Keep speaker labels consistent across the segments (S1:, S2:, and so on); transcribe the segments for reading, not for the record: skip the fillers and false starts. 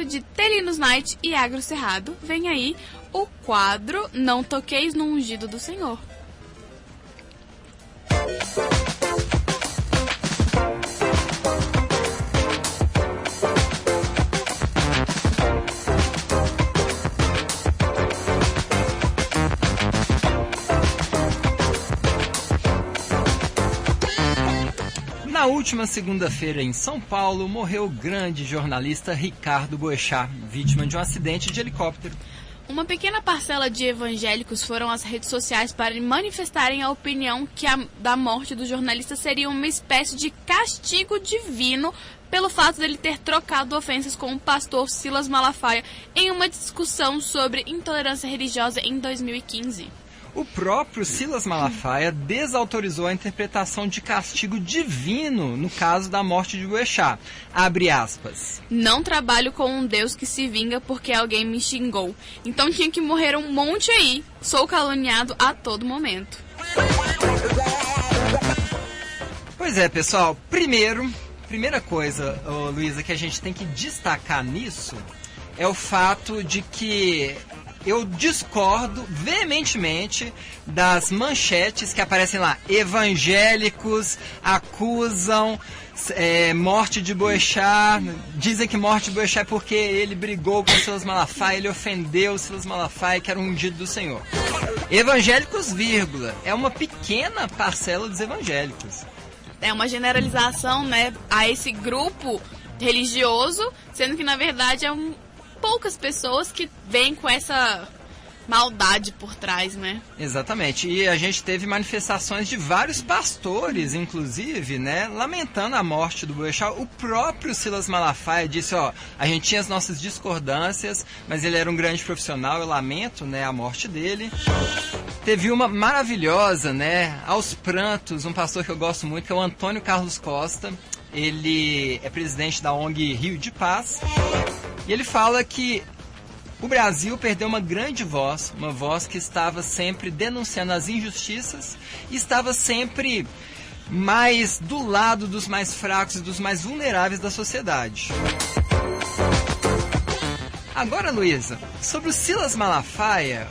S1: oferecimento de Telinos Night e Agro Cerrado. Vem aí o quadro Não Toqueis no Ungido do Senhor.
S2: Na última segunda-feira, em São Paulo, morreu o grande jornalista Ricardo Boechat, vítima de um acidente de helicóptero.
S1: Uma pequena parcela de evangélicos foram às redes sociais para manifestarem a opinião que da morte do jornalista seria uma espécie de castigo divino pelo fato dele ter trocado ofensas com o pastor Silas Malafaia em uma discussão sobre intolerância religiosa em 2015.
S2: O próprio Silas Malafaia desautorizou a interpretação de castigo divino no caso da morte de Boechat. Abre aspas.
S1: Não trabalho com um Deus que se vinga porque alguém me xingou. Então tinha que morrer um monte aí. Sou caluniado a todo momento.
S2: Pois é, pessoal. Primeira coisa, Luísa, que a gente tem que destacar nisso é o fato de que eu discordo veementemente das manchetes que aparecem lá. Evangélicos acusam morte de Boechat, dizem que morte de Boechat é porque ele brigou com o Silas Malafaia, ele ofendeu o Silas Malafaia, que era um ungido do Senhor. Evangélicos, vírgula, é uma pequena parcela dos evangélicos.
S1: É uma generalização, né, a esse grupo religioso, sendo que na verdade poucas pessoas que vêm com essa maldade por trás, né?
S2: Exatamente. E a gente teve manifestações de vários pastores, inclusive, né, lamentando a morte do Boechat. O próprio Silas Malafaia disse, a gente tinha as nossas discordâncias, mas ele era um grande profissional, eu lamento, né, a morte dele. Teve uma maravilhosa, né, aos prantos, um pastor que eu gosto muito, que é o Antônio Carlos Costa. Ele é presidente da ONG Rio de Paz. E ele fala que o Brasil perdeu uma grande voz, uma voz que estava sempre denunciando as injustiças e estava sempre mais do lado dos mais fracos e dos mais vulneráveis da sociedade. Agora, Luísa, sobre o Silas Malafaia,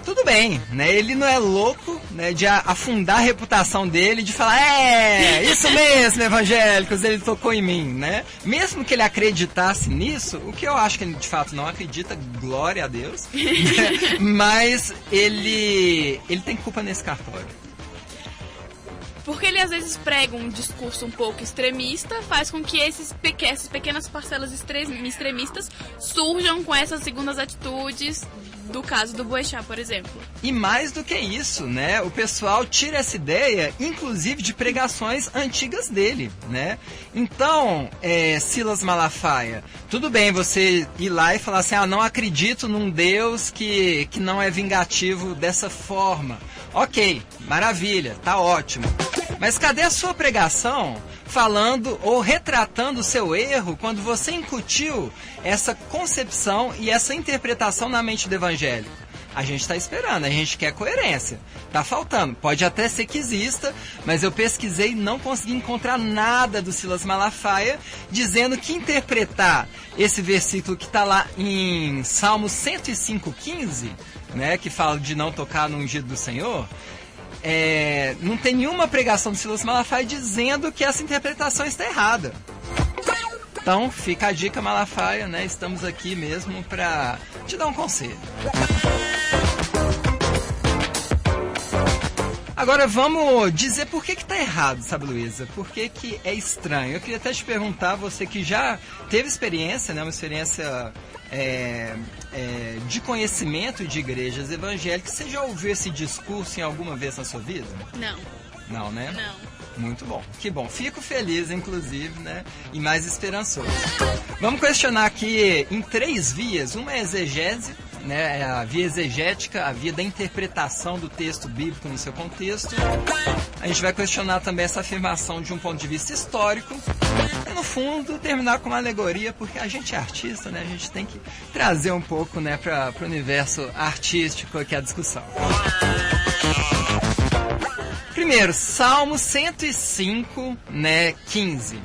S2: tudo bem, né? Ele não é louco, né, de afundar a reputação dele, de falar, isso mesmo, evangélicos, ele tocou em mim, né? Mesmo que ele acreditasse nisso, o que eu acho que ele de fato não acredita, glória a Deus, né? Mas ele tem culpa nesse cartório.
S1: Porque ele às vezes prega um discurso um pouco extremista, faz com que essas pequenas parcelas extremistas surjam com essas segundas atitudes, do caso do Boechat, por exemplo.
S2: E mais do que isso, né? O pessoal tira essa ideia, inclusive, de pregações antigas dele, né? Então, Silas Malafaia, tudo bem você ir lá e falar assim, não acredito num Deus que não é vingativo dessa forma. Ok, maravilha, tá ótimo. Mas cadê a sua pregação falando ou retratando o seu erro quando você incutiu essa concepção e essa interpretação na mente do evangélico? A gente está esperando, a gente quer coerência. Tá faltando. Pode até ser que exista, mas eu pesquisei e não consegui encontrar nada do Silas Malafaia dizendo que interpretar esse versículo que está lá em Salmo 105:15, né, que fala de não tocar no ungido do Senhor, não tem nenhuma pregação do Silas Malafaia dizendo que essa interpretação está errada. Então, fica a dica, Malafaia, né? Estamos aqui mesmo para te dar um conselho. Agora vamos dizer por que está errado, sabe, Luísa? Por que é estranho? Eu queria até te perguntar, você que já teve experiência, né? Uma experiência de conhecimento de igrejas evangélicas, você já ouviu esse discurso em alguma vez na sua vida?
S1: Não.
S2: Não, né?
S1: Não.
S2: Muito bom, que bom. Fico feliz, inclusive, né? E mais esperançoso. Vamos questionar aqui em 3 vias. Uma é a exegese, né? A via exegética, a via da interpretação do texto bíblico no seu contexto. A gente vai questionar também essa afirmação de um ponto de vista histórico. E, no fundo, terminar com uma alegoria, porque a gente é artista, né? A gente tem que trazer um pouco, né, para o universo artístico aqui a discussão. Primeiro, Salmo 105, né, 15.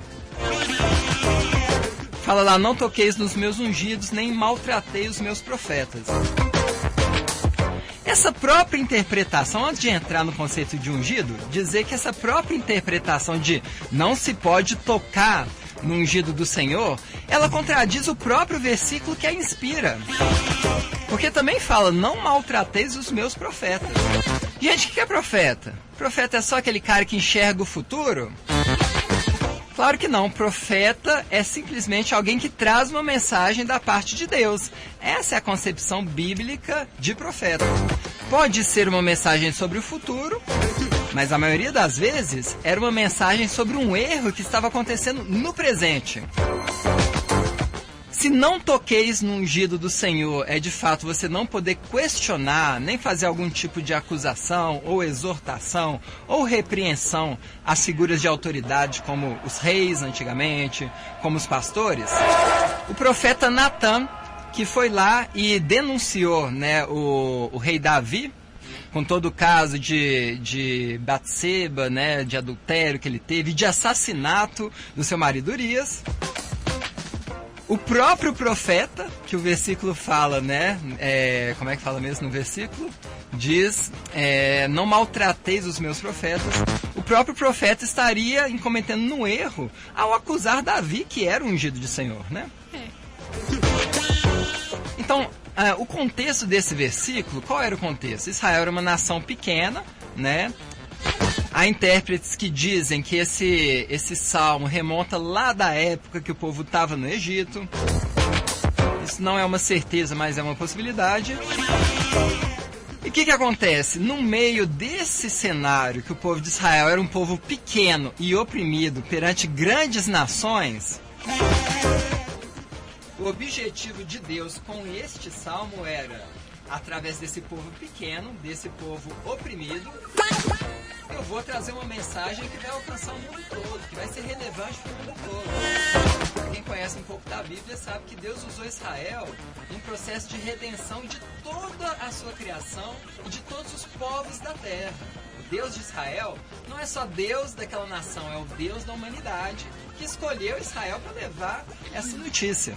S2: Fala lá, não toqueis nos meus ungidos, nem maltratei os meus profetas. Essa própria interpretação, antes de entrar no conceito de ungido, dizer que essa própria interpretação de não se pode tocar no ungido do Senhor, ela contradiz o próprio versículo que a inspira. Porque também fala, não maltrateis os meus profetas. Gente, o que é profeta? Profeta é só aquele cara que enxerga o futuro? Claro que não. Profeta é simplesmente alguém que traz uma mensagem da parte de Deus. Essa é a concepção bíblica de profeta. Pode ser uma mensagem sobre o futuro, mas a maioria das vezes era uma mensagem sobre um erro que estava acontecendo no presente. Se não toqueis no ungido do Senhor, é de fato você não poder questionar, nem fazer algum tipo de acusação, ou exortação, ou repreensão às figuras de autoridade, como os reis antigamente, como os pastores. O profeta Natã, que foi lá e denunciou, né, o rei Davi, com todo o caso de Batseba, né, de adultério que ele teve, de assassinato do seu marido Urias. O próprio profeta, que o versículo fala, né? Como é que fala mesmo no versículo? Diz, não maltrateis os meus profetas. O próprio profeta estaria cometendo um erro ao acusar Davi, que era o ungido de Senhor, né? Então, o contexto desse versículo, qual era o contexto? Israel era uma nação pequena, né? Há intérpretes que dizem que esse salmo remonta lá da época que o povo estava no Egito. Isso não é uma certeza, mas é uma possibilidade. E o que acontece? No meio desse cenário que o povo de Israel era um povo pequeno e oprimido perante grandes nações, o objetivo de Deus com este salmo era, através desse povo pequeno, desse povo oprimido, eu vou trazer uma mensagem que vai alcançar o mundo todo, que vai ser relevante para o mundo todo. Quem conhece um pouco da Bíblia sabe que Deus usou Israel em processo de redenção de toda a sua criação e de todos os povos da terra. O Deus de Israel não é só Deus daquela nação, é o Deus da humanidade que escolheu Israel para levar essa notícia.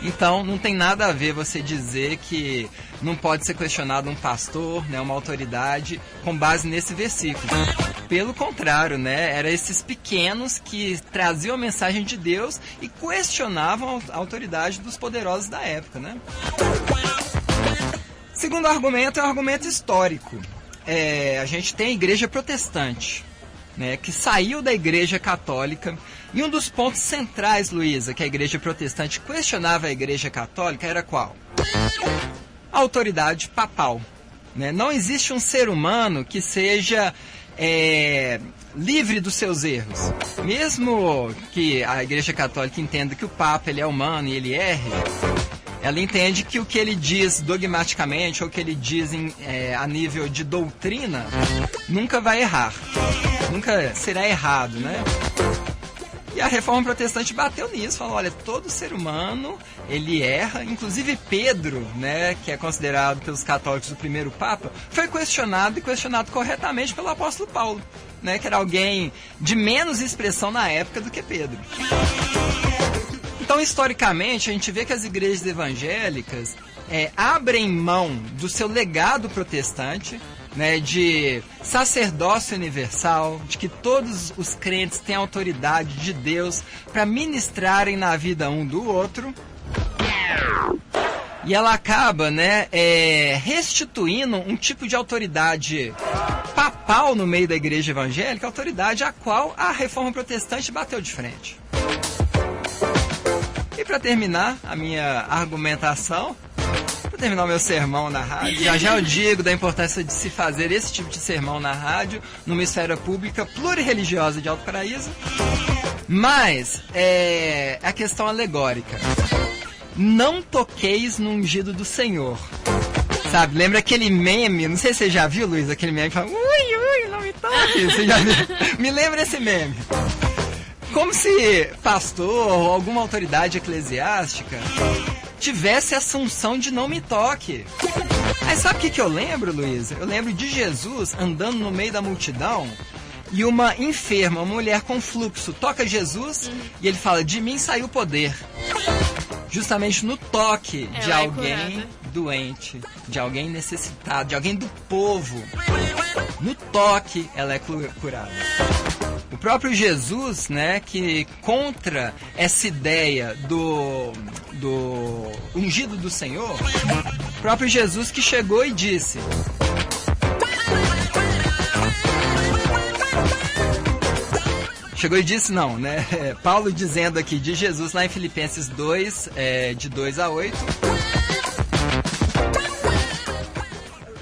S2: Então, não tem nada a ver você dizer que não pode ser questionado um pastor, né, uma autoridade, com base nesse versículo. Pelo contrário, né, eram esses pequenos que traziam a mensagem de Deus e questionavam a autoridade dos poderosos da época, né? Segundo argumento é um argumento histórico. A gente tem a igreja protestante, né, que saiu da igreja católica. E um dos pontos centrais, Luísa, que a igreja protestante questionava a igreja católica era qual? A autoridade papal. Né? Não existe um ser humano que seja livre dos seus erros. Mesmo que a igreja católica entenda que o Papa ele é humano e ele erre, ela entende que o que ele diz dogmaticamente ou o que ele diz a nível de doutrina nunca vai errar. Nunca será errado, né? E a Reforma Protestante bateu nisso, falou, olha, todo ser humano, ele erra, inclusive Pedro, né, que é considerado pelos católicos o primeiro Papa, foi questionado e questionado corretamente pelo apóstolo Paulo, né, que era alguém de menos expressão na época do que Pedro. Então, historicamente, a gente vê que as igrejas evangélicas abrem mão do seu legado protestante, né, de sacerdócio universal, de que todos os crentes têm autoridade de Deus para ministrarem na vida um do outro. E ela acaba, né, restituindo um tipo de autoridade papal no meio da igreja evangélica, autoridade a qual a Reforma Protestante bateu de frente. E para terminar a minha argumentação, para terminar o meu sermão na rádio, já eu digo da importância de se fazer esse tipo de sermão na rádio, numa esfera pública plurireligiosa de Alto Paraíso. Mas, a questão alegórica. Não toqueis no ungido do Senhor. Sabe, lembra aquele meme, não sei se você já viu, Luiz, aquele meme que fala, ui, não me toque. Você já viu? Me lembra esse meme. Como se pastor ou alguma autoridade eclesiástica tivesse a assunção de não me toque. Aí sabe o que eu lembro, Luísa? Eu lembro de Jesus andando no meio da multidão e uma enferma, uma mulher com fluxo, toca Jesus e ele fala, de mim saiu o poder. Justamente no toque de alguém doente, de alguém necessitado, de alguém do povo. No toque ela é curada. O próprio Jesus, né, que contra essa ideia do ungido do Senhor, o próprio Jesus que chegou e disse... Chegou e disse não, né? Paulo dizendo aqui de Jesus lá em Filipenses 2, de 2 a 8,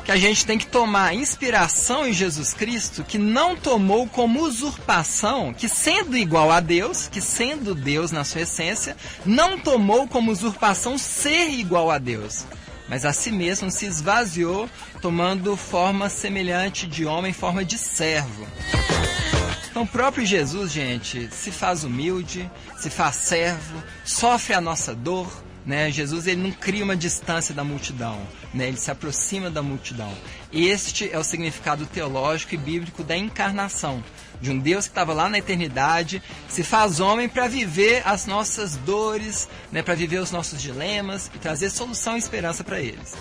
S2: que a gente tem que tomar inspiração em Jesus Cristo, que não tomou como usurpação, que sendo igual a Deus, que sendo Deus na sua essência, não tomou como usurpação ser igual a Deus, mas a si mesmo se esvaziou, tomando forma semelhante de homem, forma de servo. Então o próprio Jesus, gente, se faz humilde, se faz servo, sofre a nossa dor, né? Jesus, ele não cria uma distância da multidão, né? Ele se aproxima da multidão. Este é o significado teológico e bíblico da encarnação, de um Deus que estava lá na eternidade, se faz homem para viver as nossas dores, né? Para viver os nossos dilemas e trazer solução e esperança para eles.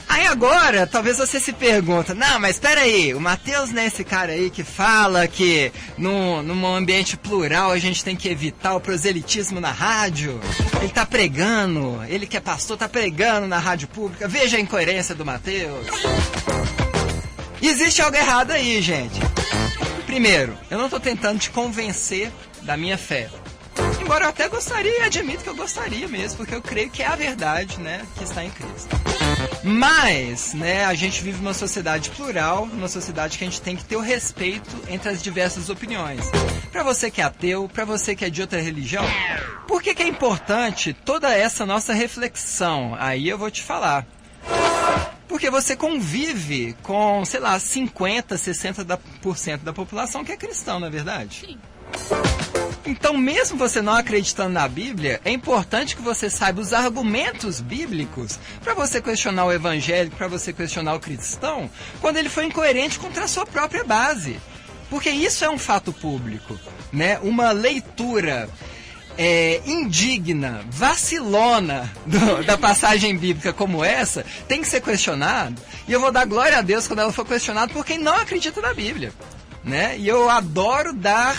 S2: Aí agora, talvez você se pergunta, não, mas espera aí, o Mateus não é esse cara aí que fala que num ambiente plural a gente tem que evitar o proselitismo na rádio? Ele tá pregando, ele que é pastor tá pregando na rádio pública, veja a incoerência do Mateus. Existe algo errado aí, gente. Primeiro, eu não tô tentando te convencer da minha fé. Embora eu até gostaria, e admito que eu gostaria mesmo, porque eu creio que é a verdade, né, que está em Cristo. Mas, né, a gente vive uma sociedade plural, uma sociedade que a gente tem que ter o respeito entre as diversas opiniões. Para você que é ateu, para você que é de outra religião, por que é importante toda essa nossa reflexão? Aí eu vou te falar. Porque você convive com, sei lá, 50%, 60% da população que é cristão, não é verdade?
S1: Sim.
S2: Então, mesmo você não acreditando na Bíblia, é importante que você saiba os argumentos bíblicos para você questionar o evangélico, para você questionar o cristão, quando ele for incoerente contra a sua própria base. Porque isso é um fato público, né? Uma leitura indigna, vacilona da passagem bíblica como essa, tem que ser questionado. E eu vou dar glória a Deus quando ela for questionada por quem não acredita na Bíblia, né? E eu adoro dar...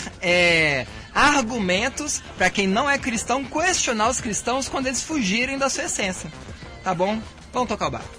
S2: argumentos para quem não é cristão questionar os cristãos quando eles fugirem da sua essência. Tá bom? Vamos tocar o barco.